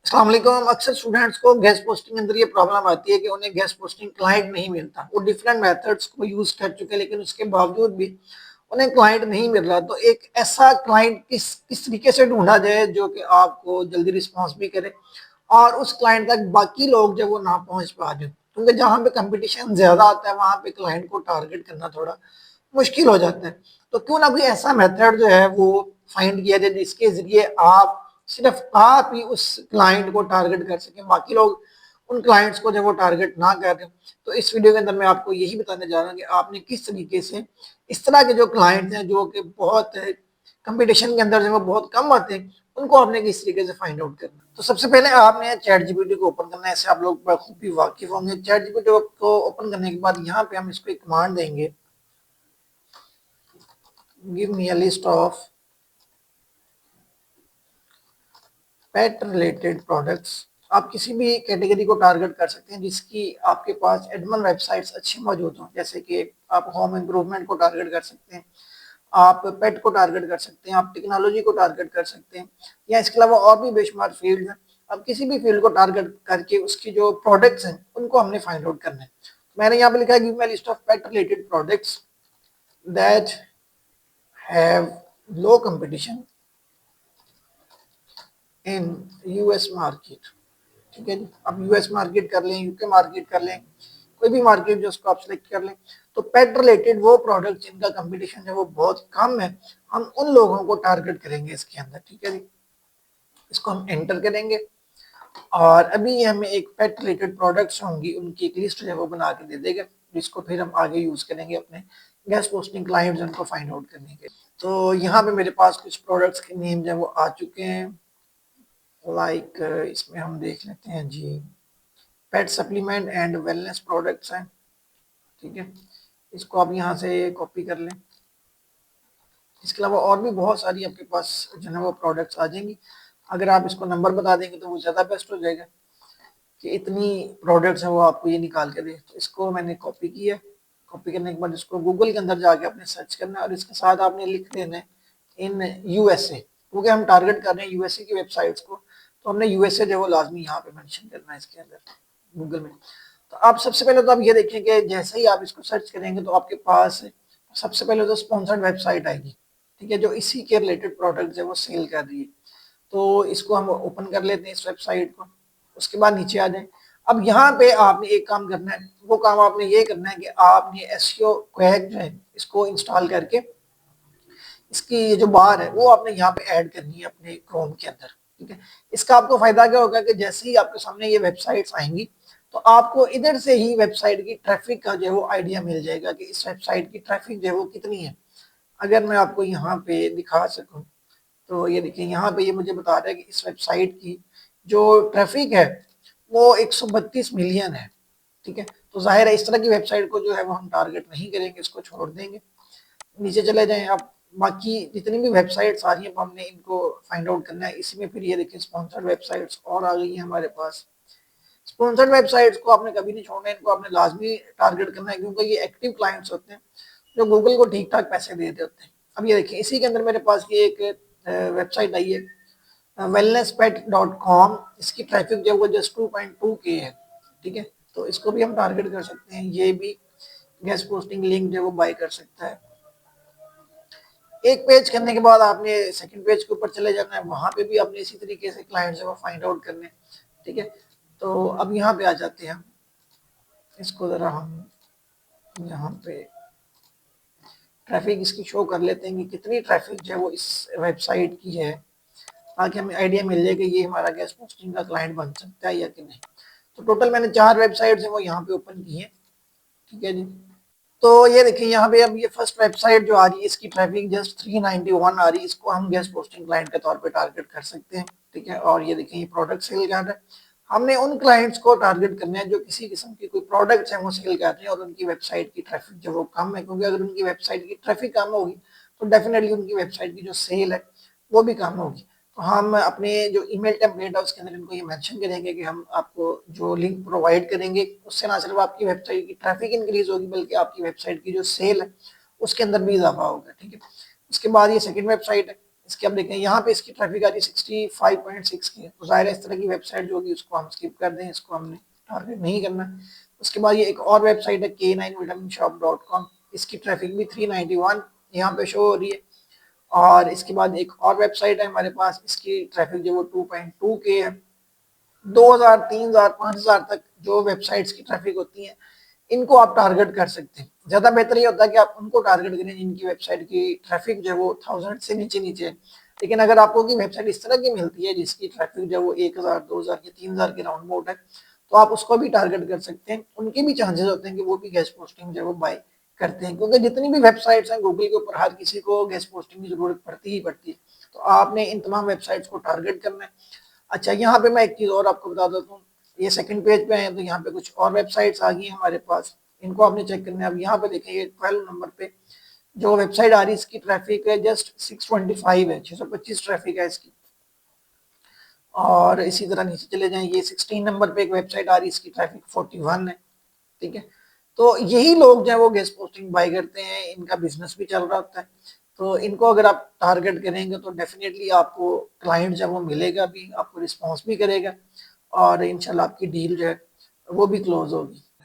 अस्सलाम वालेकुम। अक्सर स्टूडेंट्स को गेस्ट पोस्टिंग के अंदर ये प्रॉब्लम आती है कि उन्हें गेस्ट पोस्टिंग क्लाइंट नहीं मिलता। वो डिफरेंट मेथड्स को यूज कर चुके हैं लेकिन उसके बावजूद भी उन्हें क्लाइंट नहीं मिल रहा। तो एक ऐसा क्लाइंट किस तरीके से ढूंढा जाए जो कि आपको जल्दी रिस्पॉन्स भी करे और उस क्लाइंट तक बाकी लोग जब वो ना पहुंच पा जाए, क्योंकि जहाँ पे कंपटीशन ज्यादा आता है वहां पे क्लाइंट को टारगेट करना थोड़ा मुश्किल हो जाता है। तो क्यों ना कोई ऐसा मेथड जो है वो फाइंड किया जाए जिसके जरिए आप सिर्फ आप ही उस क्लाइंट को टारगेट कर सकें, बाकी लोग उन क्लाइंट्स को जब वो टारगेट ना करें। तो इस वीडियो के अंदर मैं आपको यही बताने जा रहा हूँ कि आपने किस तरीके से इस तरह के जो क्लाइंट्स हैं जो कि बहुत कंपटीशन के अंदर जो वो बहुत कम आते हैं, उनको आपने किस तरीके से फाइंड आउट करना। तो सबसे पहले आपने चैट जीपीटी को ओपन करना है। ऐसे आप लोग बखूबी वाकिफ होंगे। चैट जीपीटी को ओपन करने के बाद यहाँ पे हम इसको एक कमांड देंगे, give me a list of pet related products. आप किसी भी कैटेगरी को टारगेट कर सकते हैं जिसकी आपके पास एडमन वेबसाइट्स अच्छी मौजूद हों। जैसे कि आप होम इम्प्रूवमेंट को टारगेट कर सकते हैं, आप पेट को टारगेट कर सकते हैं, आप टेक्नोलॉजी को टारगेट कर सकते हैं, या इसके अलावा और भी बेशुमार फील्ड हैं। अब किसी भी फील्ड को टारगेट करके उसकी जो प्रोडक्ट्स हैं उनको हमने फाइंड आउट करना है। मैंने यहाँ पे लिखा है give me a list of pet related products that have low competition in US market. ठीक है जी, आप यूएस मार्केट कर लें, यूके मार्केट कर लें, कोई भी मार्केट जो उसको आप सिलेक्ट कर लें। तो पेट रिलेटेड वो प्रोडक्ट जिनका कंपटीशन है वो बहुत कम है, हम उन लोगों को टारगेट करेंगे इसके अंदर। ठीक है जी, इसको हम एंटर करेंगे और अभी हमें एक पेट रिलेटेड प्रोडक्ट्स होंगी उनकी एक लिस्ट जो है वो बना के दे देगा, जिसको फिर हम आगे यूज करेंगे अपने गेस्ट पोस्टिंग क्लाइंट्स उनको फाइंड आउट करने के। तो यहाँ पे मेरे पास कुछ प्रोडक्ट्स के नेम जो है वो आ चुके हैं। लाइक इसमें हम देख लेते हैं जी, पेट सप्लीमेंट एंड वेलनेस प्रोडक्ट्स हैं। ठीक है, इसको आप यहाँ से कॉपी कर लें। इसके अलावा और भी बहुत सारी आपके पास जो है वो प्रोडक्ट्स आ जाएंगी। अगर आप इसको नंबर बता देंगे तो वो ज़्यादा बेस्ट हो जाएगा कि इतनी प्रोडक्ट्स हैं वो आपको ये निकाल के दे। तो इसको मैंने कॉपी किया। कॉपी करने के बाद इसको गूगल के अंदर जाके आपने सर्च करना है और इसके साथ आपने लिख देना है इन यूएसए, क्योंकि हम टारगेट कर रहे हैं यूएसए की वेबसाइट्स को। तो हमने यूएसए जो वो लाजमी यहाँ पे मेंशन करना है इसके अंदर गूगल में। तो आप सबसे पहले तो आप ये देखें कि जैसे ही आप इसको सर्च करेंगे तो आपके पास सबसे पहले तो स्पॉन्सर्ड वेबसाइट आएगी। ठीक है, जो इसी के रिलेटेड प्रोडक्ट है वो सेल कर रही है। तो इसको हम ओपन कर लेते हैं इस वेबसाइट को। उसके बाद नीचे आ जाए। अब यहाँ पे आपने एक काम करना है, वो काम आपने ये करना है कि आपने एसईओ क्वैक जो है इसको इंस्टॉल करके इसकी ये जो बार है वो आपने यहाँ पे ऐड करनी है अपने क्रोम के अंदर। ठीक है, इसका आपको फायदा क्या होगा कि जैसे ही आपके सामने ये वेबसाइट्स आएंगी तो आपको इधर से ही वेबसाइट की ट्रैफिक का जो है वो आइडिया मिल जाएगा कि इस वेबसाइट की ट्रैफिक जो है वो कितनी है। अगर मैं आपको यहाँ पे दिखा सकूँ तो ये देखिए, यहाँ पे ये मुझे बता रहा है कि इस वेबसाइट की जो ट्रैफिक है वो 132 मिलियन है। ठीक है, तो जाहिर है इस तरह की वेबसाइट को जो है वो हम टारगेट नहीं करेंगे, इसको छोड़ देंगे। नीचे चले जाएं आप, बाकी जितनी भी वेबसाइट्स आ रही हैं हमने इनको फाइंड आउट करना है। इसी में फिर ये देखिए स्पॉन्सर्ड वेबसाइट्स और आ गई हैं हमारे पास। स्पॉन्सर्ड वेबसाइट्स को आपने कभी नहीं छोड़ना है, इनको आपने लाजमी टारगेट करना है क्योंकि ये एक्टिव क्लाइंट्स होते हैं जो गूगल को ठीक ठाक पैसे दे देते होते हैं। अब ये देखिए इसी के अंदर मेरे पास ये एक वेबसाइट आई है wellnesspet.com। इसकी ट्रैफिक जो है वो जस्ट 2.2K है। ठीक है, तो इसको भी हम टारगेट कर सकते हैं। ये भी गेस्ट पोस्टिंग लिंक जो है वो बाय कर सकता है। एक पेज करने के बाद आपने सेकंड पेज के ऊपर चले जाना है, वहां पे भी आपने इसी तरीके से क्लाइंट्स को फाइंड आउट करने। ठीक है, तो अब यहाँ पे आ जाते हैं। इसको जरा हम यहाँ पे ट्रैफिक इसकी शो कर लेते हैं कि कितनी ट्रैफिक जो है वो इस वेबसाइट की है, ताकि हमें आइडिया मिल जाए कि ये हमारा गेस्ट पोस्टिंग का क्लाइंट बन सकता है या कि नहीं। तो टोटल मैंने 4 वेबसाइट्स हैं वो यहाँ पे ओपन की है। ठीक है जी, तो ये देखिए यहाँ पे अब ये फर्स्ट वेबसाइट जो आ रही है इसकी ट्रैफिक जस्ट 391 आ रही है। इसको हम गेस्ट पोस्टिंग क्लाइंट के तौर पे टारगेट कर सकते हैं। ठीक है, और ये देखिए ये प्रोडक्ट सेल कर रहा है। हमने उन क्लाइंट्स को टारगेट करना है जो किसी किस्म की कोई प्रोडक्ट्स हैं वो सेल कर रहे हैं और उनकी वेबसाइट की ट्रैफिक जो वो कम है, क्योंकि अगर उनकी वेबसाइट की ट्रैफिक कम होगी तो डेफिनेटली उनकी वेबसाइट की जो सेल है वो भी कम होगी। तो हम अपने जो ईमेल टेम्पलेट है उसके अंदर इनको ये मेंशन करेंगे कि हम आपको जो लिंक प्रोवाइड करेंगे उससे ना सिर्फ आपकी वेबसाइट की ट्रैफिक इंक्रीज होगी बल्कि आपकी वेबसाइट की जो सेल है उसके अंदर भी इजाफा होगा। ठीक है, उसके बाद ये सेकंड वेबसाइट है, इसके आप देखें यहाँ पे इसकी ट्रैफिक आ रही है 65.6 की, तो जाहिर है इस तरह की वेबसाइट जो होगी उसको हम स्किप कर दें, इसको हमने टारगेट नहीं करना। उसके बाद ये एक और वेबसाइट है K9vitaminshop.com, इसकी ट्रैफिक भी 391 यहाँ पे शो हो रही है। और इसके बाद एक और वेबसाइट है हमारे पास, इसकी ट्रैफिक जो वो 2.2 के है। 2000, 3000, 5000 तक जो वेबसाइट्स की ट्रैफिक होती है इनको आप टारगेट कर सकते हैं। ज्यादा बेहतर ये होता है कि आप उनको टारगेट करें जिनकी वेबसाइट की ट्रैफिक जो है वो 1000 से नीचे नीचे है। लेकिन अगर आपको की वेबसाइट इस तरह की मिलती है जिसकी ट्रैफिक जो है वो 1000, 2000 या 3000 के राउंड अबाउट है, तो आप उसको भी टारगेट कर सकते हैं। उनके भी चांसेस होते हैं कि वो भी गेस्ट पोस्टिंग जो है वो बाय करते हैं, क्योंकि जितनी भी वेबसाइट्स हैं गूगल के ऊपर हर किसी को गेस्ट पोस्टिंग की जरूरत पड़ती ही पड़ती है। तो आपने इन तमाम वेबसाइट्स को टारगेट करना है। अच्छा, यहाँ पे मैं एक चीज और आपको बता देता हूँ, ये सेकंड पेज पे है तो यहाँ पे कुछ और वेबसाइट्स आ गई हैं हमारे पास, इनको आपने चेक करना है। अब यहाँ पे देखें, ये 12 नंबर पे जो वेबसाइट आ रही है इसकी ट्रैफिक है जस्ट 625 है, 625 ट्रैफिक है इसकी। और इसी तरह नीचे चले जाएं, ये 16 नंबर पे एक वेबसाइट आ रही है, इसकी ट्रैफिक 41 है। ठीक है, तो यही लोग जो है वो गेस्ट पोस्टिंग बाय करते हैं, इनका बिजनेस भी चल रहा होता है। तो इनको अगर आप टारगेट करेंगे तो डेफिनेटली आपको क्लाइंट जब वो मिलेगा भी, आपको रिस्पॉन्स भी करेगा और इंशाल्लाह आपकी डील जो है वो भी क्लोज होगी।